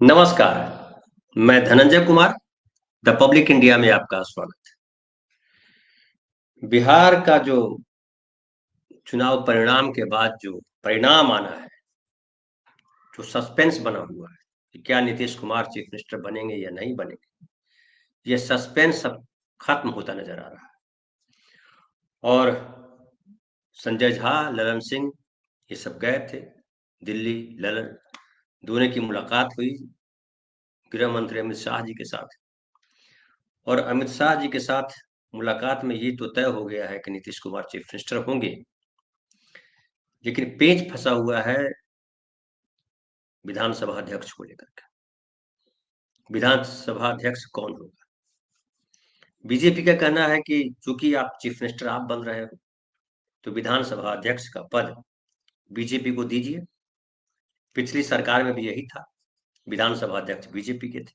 नमस्कार, मैं Dhananjay Kumar, the public India में आपका स्वागत है। बिहार का जो चुनाव परिणाम के बाद जो परिणाम आना है, जो सस्पेंस बना हुआ है कि क्या नीतीश कुमार चीफ मिनिस्टर बनेंगे या नहीं बनेंगे, ये सस्पेंस अब खत्म होता नजर आ रहा है। और संजय झा, ललन सिंह ये सब गए थे दिल्ली। ललन दोनों की मुलाकात हुई गृह मंत्री अमित शाह जी के साथ, और अमित शाह जी के साथ मुलाकात में ये तो तय हो गया है कि नीतीश कुमार चीफ मिनिस्टर होंगे। लेकिन पेच फंसा हुआ है विधानसभा अध्यक्ष को लेकर के। विधानसभा अध्यक्ष कौन होगा? बीजेपी का कहना है कि चूंकि आप चीफ मिनिस्टर आप बन रहे हो, तो विधानसभा अध्यक्ष का पद बीजेपी को दीजिए। पिछली सरकार में भी यही था, विधानसभा अध्यक्ष बीजेपी के थे।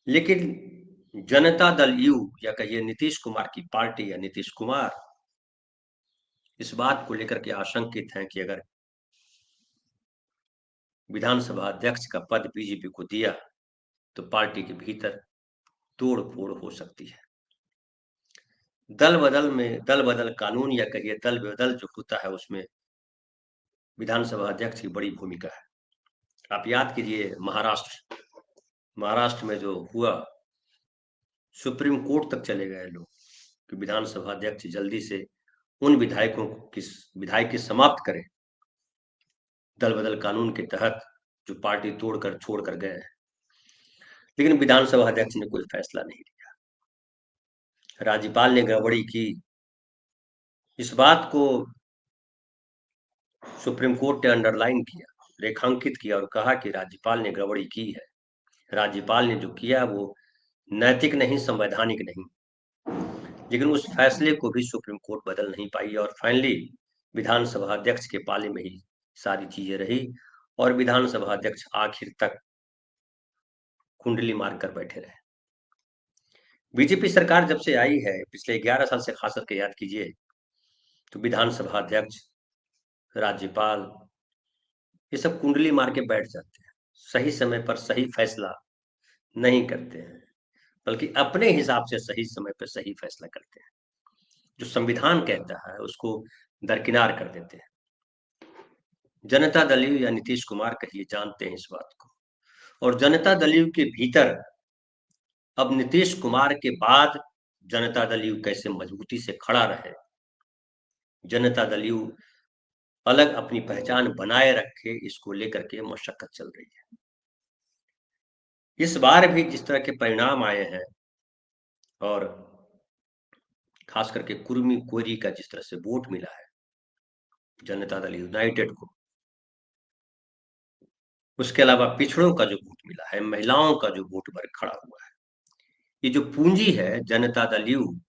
लेकिन जनता दल यू या कहिए नीतीश कुमार की पार्टी या नीतीश कुमार इस बात को लेकर के आशंकित हैं कि अगर विधानसभा अध्यक्ष का पद बीजेपी को दिया तो पार्टी के भीतर तोड़ फोड़ हो सकती है। दल बदल कानून या कहिए दल बदल जो होता है, उसमें विधानसभा अध्यक्ष की बड़ी भूमिका है। आप याद कीजिए महाराष्ट्र में जो हुआ, सुप्रीम कोर्ट तक चले गए लोग कि विधानसभा अध्यक्ष जल्दी से उन विधायकों की विधायकी समाप्त करें, दल बदल कानून के तहत जो पार्टी तोड़कर छोड़कर गए हैं। लेकिन विधानसभा अध्यक्ष ने कोई फैसला नहीं लिया। राज्यपाल ने गड़बड़ी की, इस बात को सुप्रीम कोर्ट ने अंडरलाइन किया, रेखांकित किया और कहा कि राज्यपाल ने गड़बड़ी की है। राज्यपाल ने जो किया वो नैतिक नहीं, संवैधानिक नहीं। लेकिन उस फैसले को भी सुप्रीम कोर्ट बदल नहीं पाई और फाइनली विधानसभा अध्यक्ष के पाले में ही सारी चीजें रही, और विधानसभा अध्यक्ष आखिर तक कुंडली मारकर बैठे रहे। बीजेपी सरकार जब से आई है, पिछले 11 साल से खास करके याद कीजिए, तो विधानसभा अध्यक्ष, राज्यपाल ये सब कुंडली मार के बैठ जाते हैं, सही समय पर सही फैसला नहीं करते हैं, बल्कि अपने हिसाब से सही समय पर सही फैसला करते हैं। जो संविधान कहता है उसको दरकिनार कर देते हैं। जनता दल यू या नीतीश कुमार कहिए जानते हैं इस बात को, और जनता दल यू के भीतर अब नीतीश कुमार के बाद जनता दल यू कैसे मजबूती से खड़ा रहे, जनता दल यू अलग अपनी पहचान बनाए रखे, इसको लेकर के मशक्कत चल रही है। इस बार भी जिस तरह के परिणाम आए हैं, और खास करके कुर्मी कोरी का जिस तरह से वोट मिला है जनता दल यूनाइटेड को, उसके अलावा पिछड़ों का जो वोट मिला है, महिलाओं का जो वोट वर्ग खड़ा हुआ है, ये जो पूंजी है जनता दल यू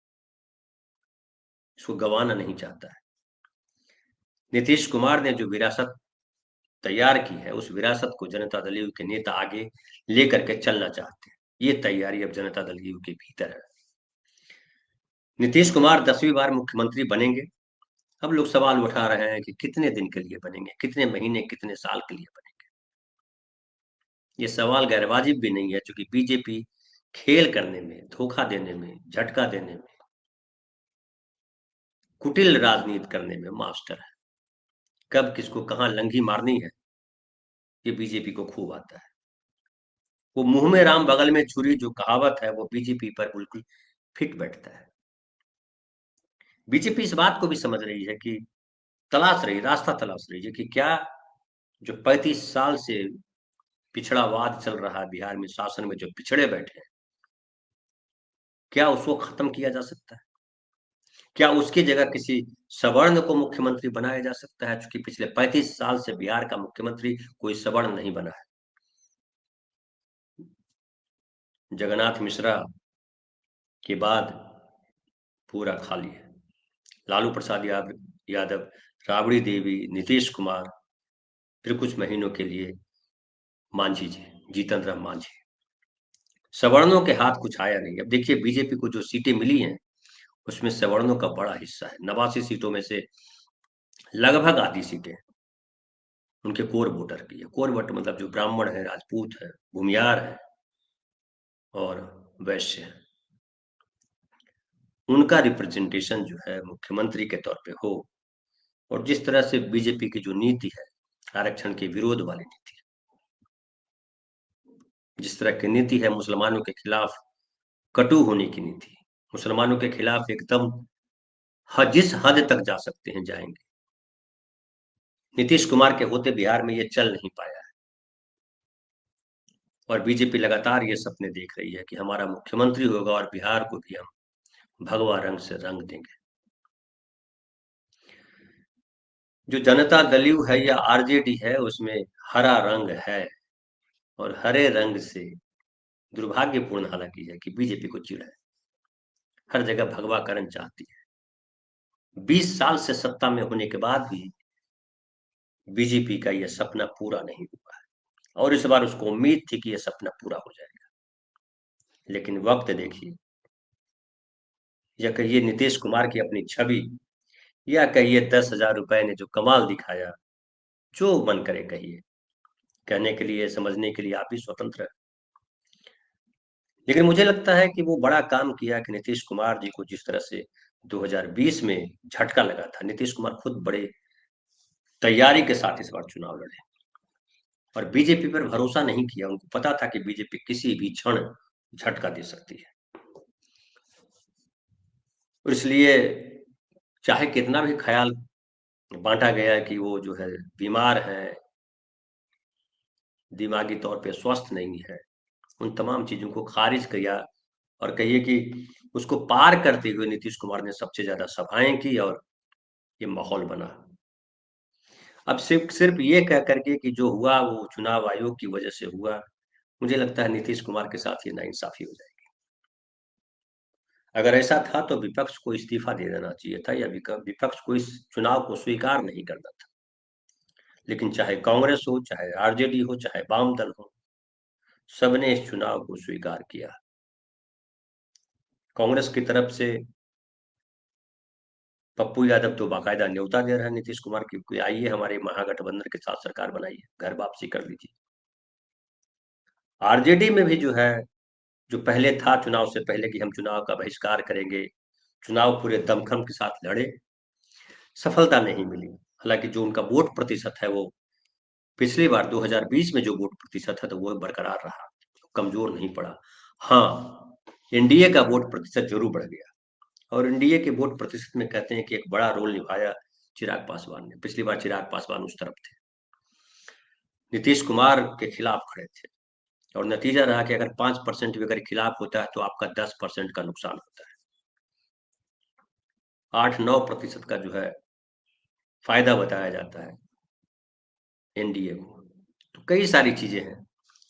इसको गंवाना नहीं चाहता है। नीतीश कुमार ने जो विरासत तैयार की है, उस विरासत को जनता दल यू के नेता आगे लेकर के चलना चाहते हैं। ये तैयारी अब जनता दल यू के भीतर है। नीतीश कुमार 10वीं बार मुख्यमंत्री बनेंगे। अब लोग सवाल उठा रहे हैं कि कितने दिन के लिए बनेंगे, कितने महीने, कितने साल के लिए बनेंगे। ये सवाल गैरवाजिब भी नहीं है, क्योंकि बीजेपी खेल करने में, धोखा देने में, झटका देने में, कुटिल राजनीति करने में मास्टर है। कब किसको कहां लंगी मारनी है, ये बीजेपी को खूब आता है। वो मुंह में राम बगल में छुरी जो कहावत है, वो बीजेपी पर बिल्कुल फिट बैठता है। बीजेपी इस बात को भी समझ रही है कि रास्ता तलाश रही है कि क्या जो 35 साल से पिछड़ावाद चल रहा है बिहार में, शासन में जो पिछड़े बैठे हैं, क्या उसको खत्म किया जा सकता है? क्या उसकी जगह किसी सवर्ण को मुख्यमंत्री बनाया जा सकता है? क्योंकि पिछले 35 साल से बिहार का मुख्यमंत्री कोई सवर्ण नहीं बना है। जगन्नाथ मिश्रा के बाद पूरा खाली है। लालू प्रसाद यादव, राबड़ी देवी, नीतीश कुमार, फिर कुछ महीनों के लिए मांझी जी, जीतन राम मांझी। सवर्णों के हाथ कुछ आया नहीं। अब देखिए बीजेपी को जो सीटें मिली हैं, उसमें सवर्णों का बड़ा हिस्सा है। 89 सीटों में से लगभग आधी सीटें उनके कोर वोटर की है। कोर वोटर मतलब जो ब्राह्मण है, राजपूत है, भूमियार है और वैश्य है, उनका रिप्रेजेंटेशन जो है मुख्यमंत्री के तौर पे हो। और जिस तरह से बीजेपी की जो नीति है, आरक्षण के विरोध वाली नीति, जिस तरह की नीति है, मुसलमानों के खिलाफ कटु होने की नीति, मुसलमानों के खिलाफ एकदम जिस हद तक जा सकते हैं जाएंगे। नीतीश कुमार के होते बिहार में ये चल नहीं पाया है। और बीजेपी लगातार ये सपने देख रही है कि हमारा मुख्यमंत्री होगा और बिहार को भी हम भगवा रंग से रंग देंगे। जो जनता दल है या आरजेडी है, उसमें हरा रंग है। और हरे रंग से दुर्भाग्यपूर्ण हालांकि है कि बीजेपी को चिढ़ है, हर जगह भगवाकरण चाहती है। 20 साल से सत्ता में होने के बाद भी बीजेपी का यह सपना पूरा नहीं हुआ है। और इस बार उसको उम्मीद थी कि यह सपना पूरा हो जाएगा। लेकिन वक्त देखिए, या कहिए नीतीश कुमार की अपनी छवि, या कहिए 10,000 रुपए ने जो कमाल दिखाया, जो मन करे कहिए, कहने के लिए समझने के लिए आप ही स्वतंत्र है। लेकिन मुझे लगता है कि वो बड़ा काम किया कि नीतीश कुमार जी को जिस तरह से 2020 में झटका लगा था, नीतीश कुमार खुद बड़े तैयारी के साथ इस बार चुनाव लड़े और बीजेपी पर भरोसा नहीं किया। उनको पता था कि बीजेपी किसी भी क्षण झटका दे सकती है। और इसलिए चाहे कितना भी ख्याल बांटा गया कि वो जो है बीमार है, दिमागी तौर पे स्वस्थ नहीं है, उन तमाम चीजों को खारिज किया। और कहिए कि उसको पार करते हुए नीतीश कुमार ने सबसे ज्यादा सभाएं की और ये माहौल बना। अब सिर्फ सिर्फ ये कह करके कि जो हुआ वो चुनाव आयोग की वजह से हुआ, मुझे लगता है नीतीश कुमार के साथ ये नाइंसाफी हो जाएगी। अगर ऐसा था तो विपक्ष को इस्तीफा दे देना चाहिए था, या विपक्ष को इस चुनाव को स्वीकार नहीं करना था। लेकिन चाहे कांग्रेस हो, चाहे आरजेडी हो, चाहे वाम दल हो, सबने इस चुनाव को स्वीकार किया। कांग्रेस की तरफ से पप्पू यादव तो बाकायदा न्योता दे रहे हैं नीतीश कुमार की कि आइए हमारे महागठबंधन के साथ सरकार बनाइए, घर वापसी कर लीजिए। आरजेडी में भी जो है, जो पहले था चुनाव से पहले कि हम चुनाव का बहिष्कार करेंगे, चुनाव पूरे दमखम के साथ लड़े, सफलता नहीं मिली। हालांकि जो उनका वोट प्रतिशत है वो पिछली बार 2020 में जो वोट प्रतिशत है तो वो बरकरार रहा, कमजोर नहीं पड़ा। हाँ, एनडीए का वोट प्रतिशत जरूर बढ़ गया। और एनडीए के वोट प्रतिशत में कहते हैं कि एक बड़ा रोल निभाया चिराग पासवान ने। पिछली बार चिराग पासवान उस तरफ थे, नीतीश कुमार के खिलाफ खड़े थे। और नतीजा रहा कि अगर 5% भी अगर खिलाफ होता है तो आपका 10% का नुकसान होता है। 8-9% का जो है फायदा बताया जाता है एनडीए को। तो कई सारी चीजें हैं,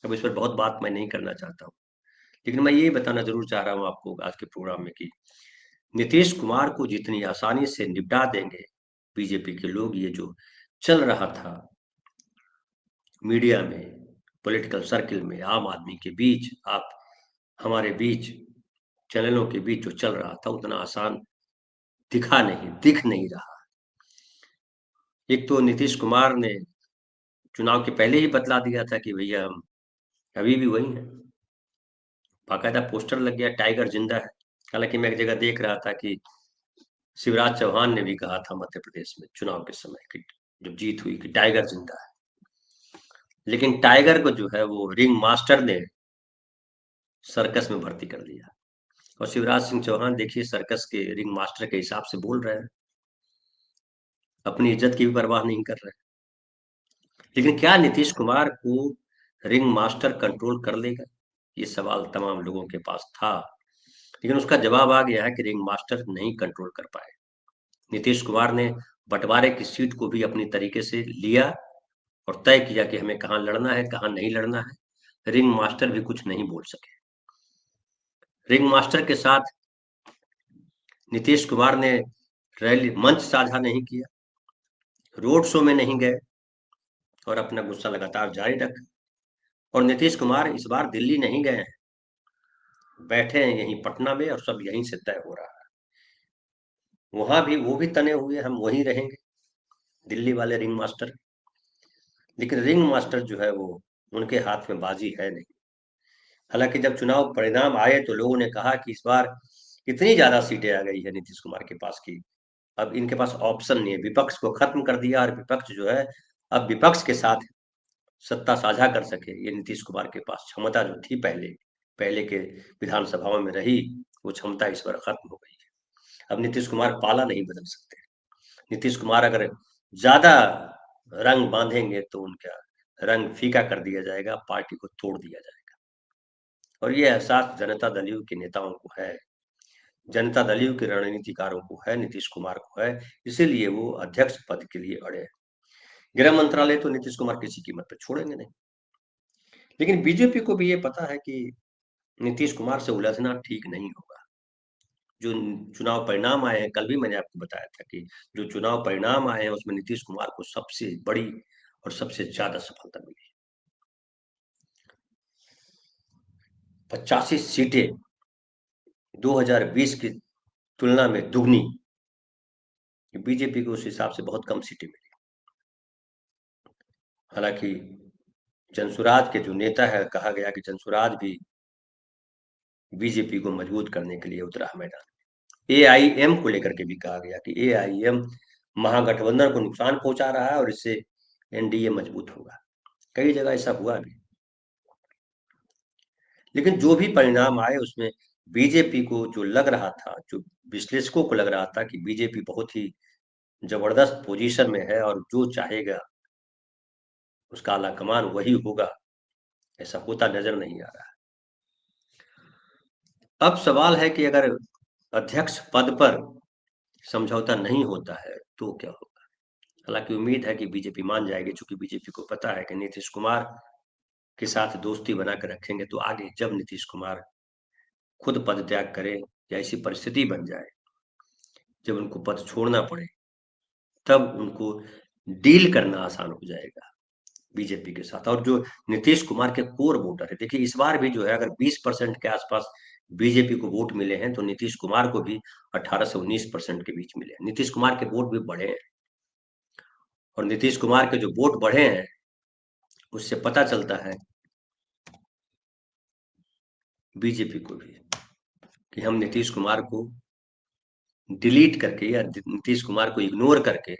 अब इस पर बहुत बात मैं नहीं करना चाहता हूँ। लेकिन मैं ये बताना जरूर चाह रहा हूँ आपको आज के प्रोग्राम में कि नीतीश कुमार को जितनी आसानी से निपटा देंगे बीजेपी के लोग, ये जो चल रहा था मीडिया में, पॉलिटिकल सर्किल में, आम आदमी के बीच, आप हमारे बीच, चैनलों के बीच जो चल रहा था, उतना आसान दिख नहीं रहा। एक तो नीतीश कुमार ने चुनाव के पहले ही बतला दिया था कि भैया हम अभी भी वही हैं। बाकायदा पोस्टर लग गया, टाइगर जिंदा है। हालांकि मैं एक जगह देख रहा था कि शिवराज चौहान ने भी कहा था मध्य प्रदेश में चुनाव के समय कि जब जीत हुई कि टाइगर जिंदा है। लेकिन टाइगर को जो है वो रिंग मास्टर ने सर्कस में भर्ती कर दिया। और शिवराज सिंह चौहान देखिए सर्कस के रिंग मास्टर के हिसाब से बोल रहे हैं, अपनी इज्जत की भी परवाह नहीं कर रहे। लेकिन क्या नीतीश कुमार को रिंग मास्टर कंट्रोल कर लेगा, ये सवाल तमाम लोगों के पास था। लेकिन उसका जवाब आ गया है कि रिंग मास्टर नहीं कंट्रोल कर पाए। नीतीश कुमार ने बंटवारे की सीट को भी अपनी तरीके से लिया और तय किया कि हमें कहाँ लड़ना है, कहाँ नहीं लड़ना है। रिंग मास्टर भी कुछ नहीं बोल सके। रिंग मास्टर के साथ नीतीश कुमार ने रैली मंच साझा नहीं किया, रोड शो में नहीं गए और अपना गुस्सा लगातार जारी रखा। और नीतीश कुमार इस बार दिल्ली नहीं गए हैं, बैठे हैं यहीं पटना में और सब यहीं से तय हो रहा है। वहां भी वो भी तने हुए हम वहीं रहेंगे, दिल्ली वाले रिंग मास्टर। लेकिन रिंग मास्टर जो है वो उनके हाथ में बाजी है नहीं। हालांकि जब चुनाव परिणाम आए तो लोगों ने कहा कि इस बार इतनी ज्यादा सीटें आ गई है नीतीश कुमार के पास की अब इनके पास ऑप्शन नहीं है। विपक्ष को खत्म कर दिया और विपक्ष जो है अब विपक्ष के साथ सत्ता साझा कर सके, ये नीतीश कुमार के पास क्षमता जो थी पहले पहले के विधानसभाओं में रही, वो क्षमता इस बार खत्म हो गई है। अब नीतीश कुमार पाला नहीं बदल सकते। नीतीश कुमार अगर ज्यादा रंग बांधेंगे तो उनका रंग फीका कर दिया जाएगा, पार्टी को तोड़ दिया जाएगा। और ये एहसास जनता दल यू के नेताओं को है, जनता दल यू के रणनीतिकारों को है, नीतीश कुमार को है। इसीलिए वो अध्यक्ष पद के लिए अड़े हैं। गृह मंत्रालय तो नीतीश कुमार किसी कीमत पर छोड़ेंगे नहीं। लेकिन बीजेपी को भी ये पता है कि नीतीश कुमार से उलझना ठीक नहीं होगा। जो चुनाव परिणाम आए हैं, कल भी मैंने आपको बताया था कि जो चुनाव परिणाम आए हैं उसमें नीतीश कुमार को सबसे बड़ी और सबसे ज्यादा सफलता मिली। 85 सीटें 2020 की तुलना में दुगनी। बीजेपी को उस हिसाब से बहुत कम सीटें मिली। हालांकि जनसुराज के जो नेता है, कहा गया कि जनसुराज भी बीजेपी को मजबूत करने के लिए उतरा है मैदान। एआईएम को लेकर के भी कहा गया कि एआईएम महागठबंधन को नुकसान पहुंचा रहा है और इससे एनडीए मजबूत होगा। कई जगह ऐसा हुआ भी। लेकिन जो भी परिणाम आए उसमें बीजेपी को जो लग रहा था, जो विश्लेषकों को लग रहा था कि बीजेपी बहुत ही जबरदस्त पोजीशन में है और जो चाहेगा उसका आला कमान वही होगा, ऐसा होता नजर नहीं आ रहा है। अब सवाल है कि अगर अध्यक्ष पद पर समझौता नहीं होता है तो क्या होगा। हालांकि उम्मीद है कि बीजेपी मान जाएगी, चूंकि बीजेपी को पता है कि नीतीश कुमार के साथ दोस्ती बना कर रखेंगे तो आगे जब नीतीश कुमार खुद पद त्याग करे या ऐसी परिस्थिति बन जाए जब उनको पद छोड़ना पड़े, तब उनको डील करना आसान हो जाएगा बीजेपी के साथ। और जो नीतीश कुमार के कोर वोटर है, देखिए इस बार भी जो है अगर 20% के आसपास बीजेपी को वोट मिले हैं तो नीतीश कुमार को भी 18 से 19% के बीच मिले हैं। नीतीश कुमार के वोट भी बढ़े हैं और नीतीश कुमार के जो वोट बढ़े हैं उससे पता चलता है बीजेपी को भी कि हम नीतीश कुमार को डिलीट करके या नीतीश कुमार को इग्नोर करके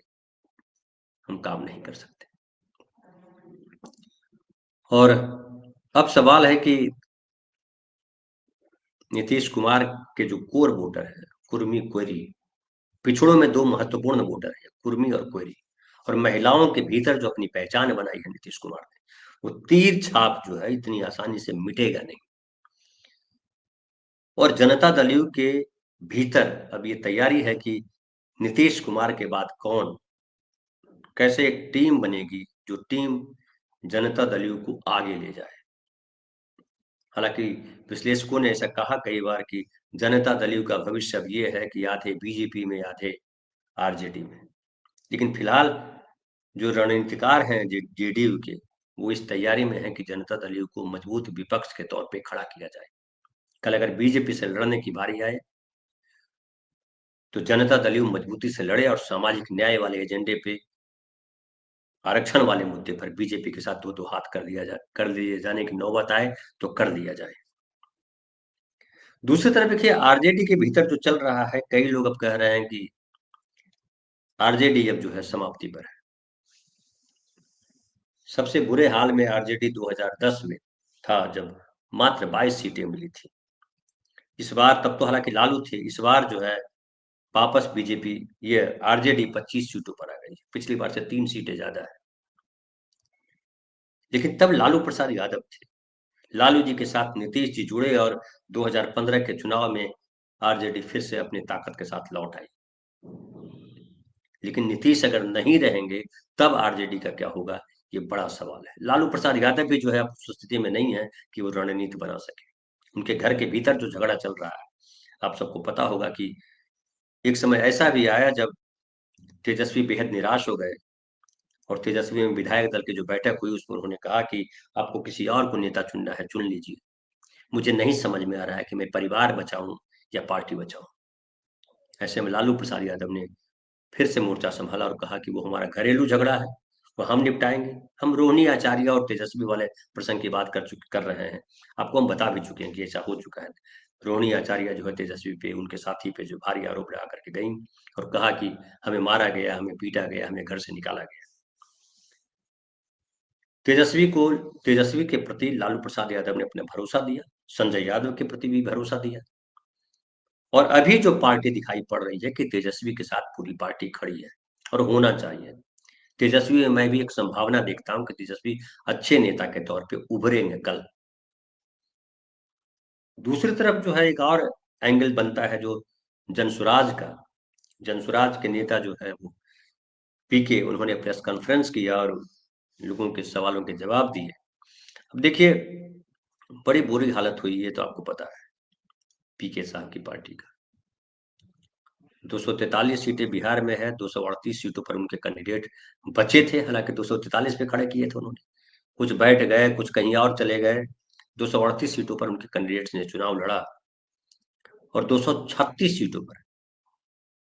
हम काम नहीं कर सकते। और अब सवाल है कि नीतीश कुमार के जो कोर वोटर है, कुर्मी कोयरी, पिछड़ों में दो महत्वपूर्ण वोटर है, कुर्मी और कोयरी। और महिलाओं के भीतर जो अपनी पहचान बनाई है नीतीश कुमार ने, वो तीर छाप जो है इतनी आसानी से मिटेगा नहीं। और जनता दल यू के भीतर अब ये तैयारी है कि नीतीश कुमार के बाद कौन, कैसे एक टीम बनेगी जो टीम जनता दल यू को आगे ले जाए। हालांकि विश्लेषकों ने ऐसा कहा कई बार कि जनता दल यू का भविष्य अब ये है कि आधे बीजेपी में आधे आरजेडी में। लेकिन फिलहाल जो रणनीतिकार हैं जेडीयू के, वो इस तैयारी में है कि जनता दल यू को मजबूत विपक्ष के तौर पे खड़ा किया जाए। कल अगर बीजेपी से लड़ने की बारी आए तो जनता दल यू मजबूती से लड़े और सामाजिक न्याय वाले एजेंडे पे, आरक्षण वाले मुद्दे पर बीजेपी के साथ दो दो हाथ कर लिए जाने की नौबत आए तो कर दिया जाए। दूसरी तरफ देखिए आरजेडी के भीतर जो चल रहा है, कई लोग अब कह रहे हैं कि आरजेडी अब जो है समाप्ति पर है। सबसे बुरे हाल में आरजेडी 2010 में था जब मात्र 22 सीटें मिली थी। इस बार तब तो हालांकि लालू थे, इस बार जो है वापस बीजेपी, ये आरजेडी 25 सीटों पर आ गई। पिछली बार से 3 सीटें ज्यादा है। लेकिन तब लालू प्रसाद यादव थे, लालू जी के साथ नीतीश जी जुड़े और 2015 के चुनाव में आरजेडी फिर से अपनी ताकत के साथ लौट आई। लेकिन नीतीश अगर नहीं रहेंगे तब आरजेडी का क्या होगा, ये बड़ा सवाल है। लालू प्रसाद यादव भी जो है अब उस स्थिति में नहीं है कि वो रणनीति बना सके। उनके घर के भीतर जो झगड़ा चल रहा है, आप सबको पता होगा कि एक समय ऐसा भी आया जब तेजस्वी बेहद निराश हो गए और तेजस्वी में विधायक दल की जो बैठक हुई उसमें उन्होंने कहा कि आपको किसी और को नेता चुनना है, चुन लीजिए। मुझे नहीं समझ में आ रहा है कि मैं परिवार बचाऊं या पार्टी बचाऊं। ऐसे में लालू प्रसाद यादव ने फिर से मोर्चा संभाला और कहा कि वो हमारा घरेलू झगड़ा है, वो हम निपटाएंगे। हम रोहिणी आचार्य और तेजस्वी वाले प्रसंग की बात कर रहे हैं। आपको हम बता भी चुके हैं कि ऐसा हो चुका है। रोहिणी आचार्य जो है तेजस्वी पे, उनके साथी पे जो भारी आरोप लगा करके गई और कहा कि हमें मारा गया, हमें पीटा गया, हमें घर से निकाला गया। तेजस्वी को तेजस्वी के प्रति लालू प्रसाद यादव ने अपने भरोसा दिया, संजय यादव के प्रति भी भरोसा दिया। और अभी जो पार्टी दिखाई पड़ रही है कि तेजस्वी के साथ पूरी पार्टी खड़ी है, और होना चाहिए। तेजस्वी में मैं भी एक संभावना देखता हूं कि तेजस्वी अच्छे नेता के तौर पे उभरेंगे कल। दूसरी तरफ जो है एक और एंगल बनता है जो जनसुराज का। जनसुराज के नेता जो है वो पीके, उन्होंने प्रेस कॉन्फ्रेंस किया और लोगों के सवालों के जवाब दिए। अब देखिए, बड़ी बुरी हालत हुई है, तो आपको पता है पीके साहब की पार्टी का। 243 सीटें बिहार में है, 238 सीटों पर उनके कैंडिडेट बचे थे, हालांकि 243 पे खड़े किए थे उन्होंने। कुछ बैठ गए, कुछ कहीं और चले गए। 238 सीटों पर उनके कैंडिडेट्स ने चुनाव लड़ा और 236 सीटों पर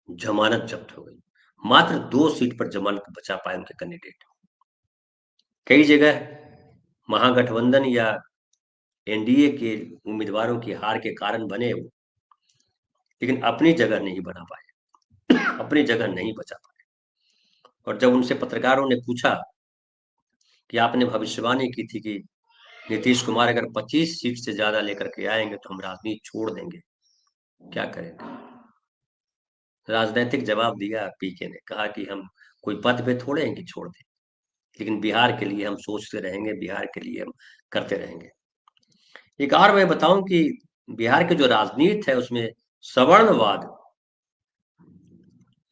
जमानत जब्त हो गई। मात्र 2 सीट पर जमानत बचा पाए उनके कैंडिडेट। कई जगह महागठबंधन या एनडीए के उम्मीदवारों की हार के कारण बने वो, लेकिन अपनी जगह नहीं बना पाए, अपनी जगह नहीं बचा पाए। और जब उनसे पत्रकारों ने पूछा कि आपने भविष्यवाणी की थी कि नीतीश कुमार अगर 25 सीट से ज्यादा लेकर के आएंगे तो हम राजनीति छोड़ देंगे, क्या करेंगे? राजनीतिक जवाब दिया पीके ने, कहा कि हम कोई पद पे थोड़े हैं कि छोड़ दें, लेकिन बिहार के लिए हम सोचते रहेंगे, बिहार के लिए हम करते रहेंगे। एक और मैं बताऊं कि बिहार के जो राजनीति है उसमें सवर्णवाद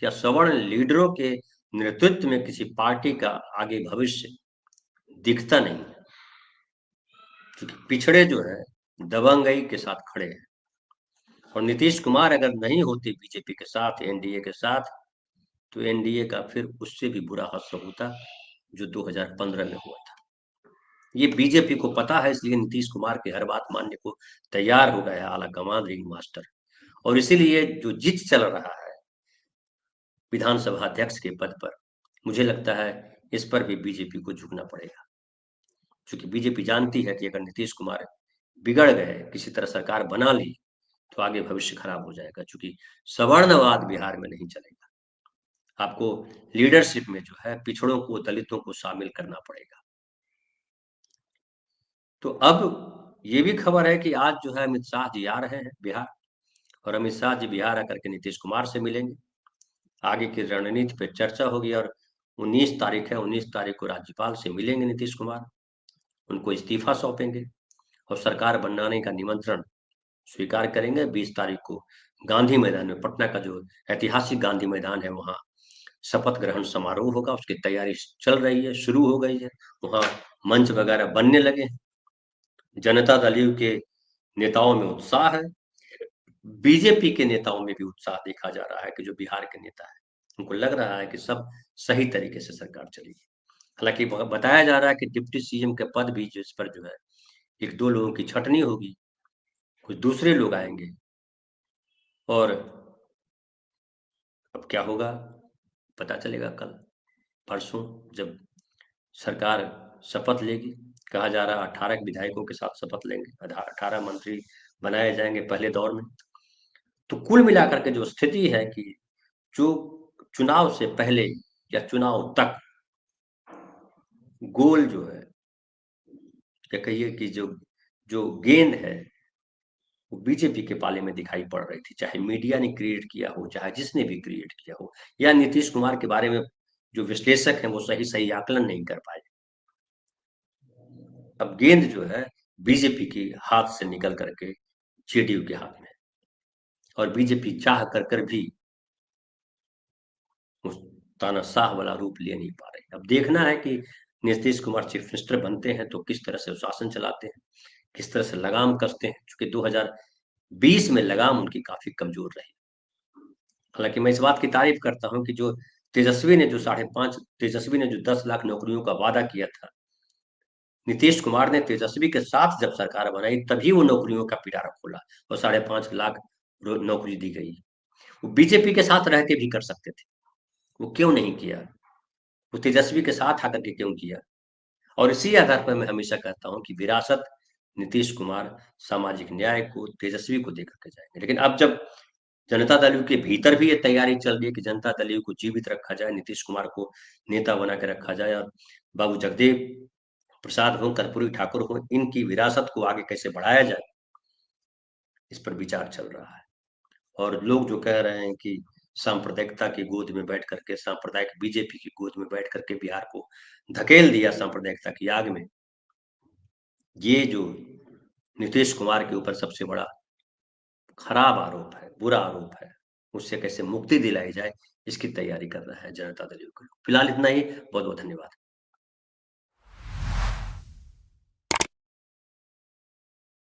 या सवर्ण लीडरों के नेतृत्व में किसी पार्टी का आगे भविष्य दिखता नहीं है, क्योंकि पिछड़े जो है दबंगई के साथ खड़े हैं। और नीतीश कुमार अगर नहीं होते बीजेपी के साथ, एनडीए के साथ, तो एनडीए का फिर उससे भी बुरा हादसा होता जो 2015 में हुआ था। ये बीजेपी को पता है, इसलिए नीतीश कुमार की हर बात मानने को तैयार हो गया है आला कमान रिंग मास्टर। और इसीलिए जो जिद चल रहा है विधानसभा अध्यक्ष के पद पर, मुझे लगता है इस पर भी बीजेपी को झुकना पड़ेगा। क्योंकि बीजेपी जानती है कि अगर नीतीश कुमार बिगड़ गए, किसी तरह सरकार बना ली, तो आगे भविष्य खराब हो जाएगा, क्योंकि सवर्णवाद बिहार में नहीं चलेगा। आपको लीडरशिप में जो है पिछड़ों को, दलितों को शामिल करना पड़ेगा। तो अब ये भी खबर है कि आज जो है अमित शाह जी आ रहे हैं बिहार, और अमित शाह जी बिहार आकर के नीतीश कुमार से मिलेंगे। आगे की रणनीति पे चर्चा होगी और 19 तारीख है, 19 तारीख को राज्यपाल से मिलेंगे नीतीश कुमार, उनको इस्तीफा सौंपेंगे और सरकार बनाने का निमंत्रण स्वीकार करेंगे। 20 तारीख को गांधी मैदान में, पटना का जो ऐतिहासिक गांधी मैदान है, वहाँ शपथ ग्रहण समारोह होगा। उसकी तैयारी चल रही है, शुरू हो गई है। वहाँ मंच वगैरह बनने लगे हैं। जनता दल यू के नेताओं में उत्साह है, बीजेपी के नेताओं में भी उत्साह देखा जा रहा है कि जो बिहार के नेता है, उनको लग रहा है कि सब सही तरीके से सरकार चलेगी। हालांकि बताया जा रहा है कि डिप्टी सीएम के पद भी जिस पर जो है एक दो लोगों की छटनी होगी, कुछ दूसरे लोग आएंगे। और अब क्या होगा पता चलेगा कल परसों, जब सरकार शपथ लेगी। कहा जा रहा है 18 विधायकों के साथ शपथ लेंगे, 18 मंत्री बनाए जाएंगे पहले दौर में। तो कुल मिलाकर के जो स्थिति है कि जो चुनाव से पहले या चुनाव तक गोल जो है, या कहिए कि जो जो गेंद है, वो बीजेपी के पाले में दिखाई पड़ रही थी। चाहे मीडिया ने क्रिएट किया हो, चाहे जिसने भी क्रिएट किया हो, या नीतीश कुमार के बारे में जो विश्लेषक हैं वो सही सही आकलन नहीं कर पाए। अब गेंद जो है बीजेपी के हाथ से निकल करके जेडीयू के हाथ में है, और बीजेपी चाह कर कर भी उस तानाशाह वाला रूप ले नहीं पा रही। अब देखना है कि नीतीश कुमार चीफ मिनिस्टर बनते हैं तो किस तरह से वो शासन चलाते हैं, किस तरह से लगाम कसते हैं, क्योंकि 2020 में लगाम उनकी काफी कमजोर रही। हालांकि मैं इस बात की तारीफ करता हूं कि जो तेजस्वी ने जो 10 लाख नौकरियों का वादा किया था, नीतीश कुमार ने तेजस्वी के साथ जब सरकार बनाई तभी वो नौकरियों का पिटारा खोला और 5.5 लाख नौकरी दी गई। वो बीजेपी के साथ रह के भी कर सकते थे, वो क्यों नहीं किया? वो तेजस्वी के साथ आकर के क्यों किया? और इसी आधार पर मैं हमेशा कहता हूँ कि विरासत नीतीश कुमार सामाजिक न्याय को तेजस्वी को देकर के जाएंगे। लेकिन अब जब जनता दल यू के भीतर भी ये तैयारी चल रही है कि जनता दल यू को जीवित रखा जाए, नीतीश कुमार को नेता बना के रखा जाए और बाबू जगदेव प्रसाद हो, कर्पूरी ठाकुर हो, इनकी विरासत को आगे कैसे बढ़ाया जाए, इस पर विचार चल रहा है। और लोग जो कह रहे हैं कि सांप्रदायिकता की गोद में बैठ करके, सांप्रदायिक बीजेपी की गोद में बैठ करके बिहार को धकेल दिया सांप्रदायिकता की आग में, ये जो नीतीश कुमार के ऊपर सबसे बड़ा खराब आरोप है, बुरा आरोप है, उससे कैसे मुक्ति दिलाई जाए, इसकी तैयारी कर रहा है जनता दल यूनाइटेड। फिलहाल इतना ही। बहुत बहुत धन्यवाद।